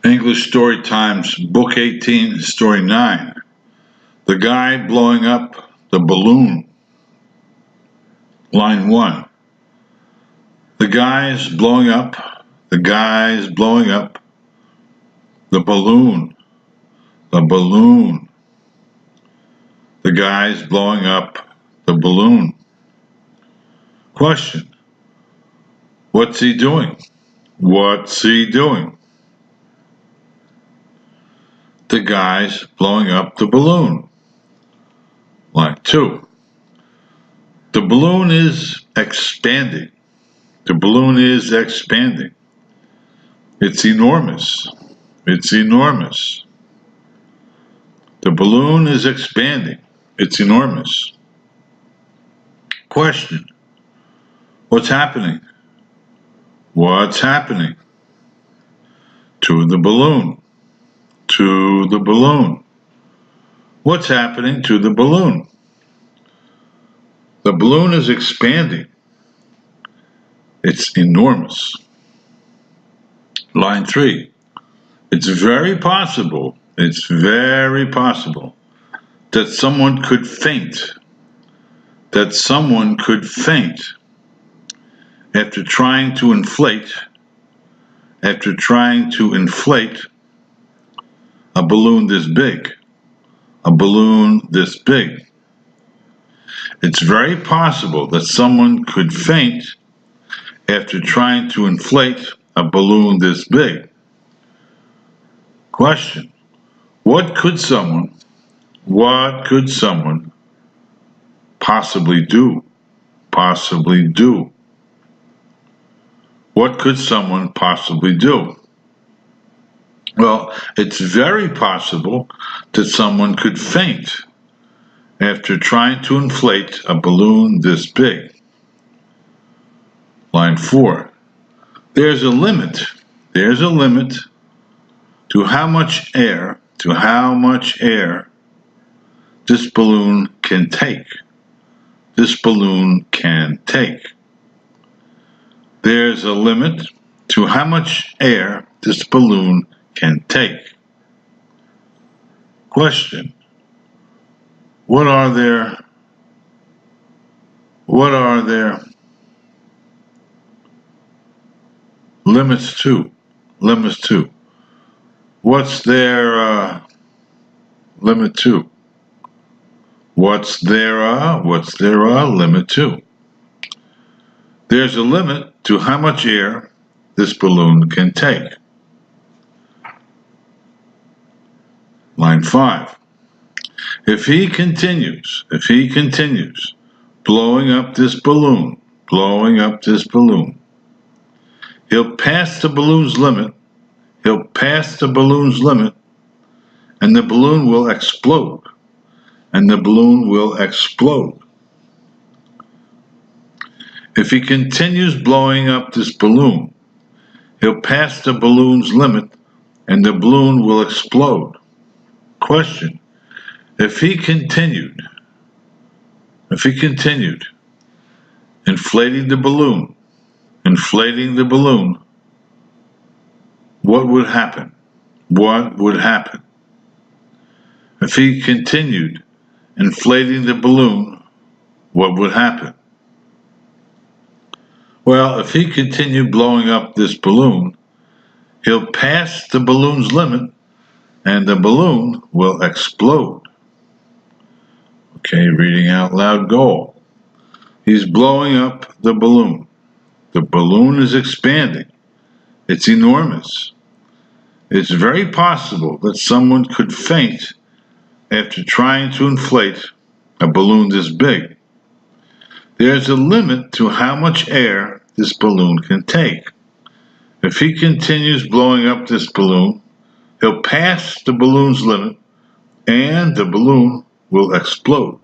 English Story Times, Book 18, Story 9. The Guy Blowing Up the Balloon. Line 1. The guy's blowing up the balloon. The balloon. The guy's blowing up the balloon. Question. What's he doing? What's he doing? The guy's blowing up the balloon. Line 2. The balloon is expanding. The balloon is expanding. It's enormous. It's enormous. The balloon is expanding. It's enormous. Question. What's happening? What's happening to the balloon? To the balloon. What's happening to the balloon? The balloon is expanding. It's enormous. Line 3. It's very possible that someone could faint. That someone could faint after trying to inflate a balloon this big. A balloon this big. It's very possible that someone could faint after trying to inflate a balloon this big. Question. What could someone possibly do? Possibly do. What could someone possibly do? Well, it's very possible that someone could faint after trying to inflate a balloon this big. Line 4. There's a limit to how much air this balloon can take. This balloon can take. There's a limit to how much air this balloon can take. Question. What are there limits to? What's there limit to? What's there limit to? There's a limit to how much air this balloon can take. Line 5. If he continues blowing up this balloon, he'll pass the balloon's limit, and the balloon will explode. If he continues blowing up this balloon, he'll pass the balloon's limit, and the balloon will explode. Question. If he continued inflating the balloon, what would happen? If he continued inflating the balloon, what would happen? Well, if he continued blowing up this balloon, he'll pass the balloon's limit, and the balloon will explode. Okay, reading out loud goal. He's blowing up the balloon. The balloon is expanding. It's enormous. It's very possible that someone could faint after trying to inflate a balloon this big. There's a limit to how much air this balloon can take. If he continues blowing up this balloon, he'll pass the balloon's limit, and the balloon will explode.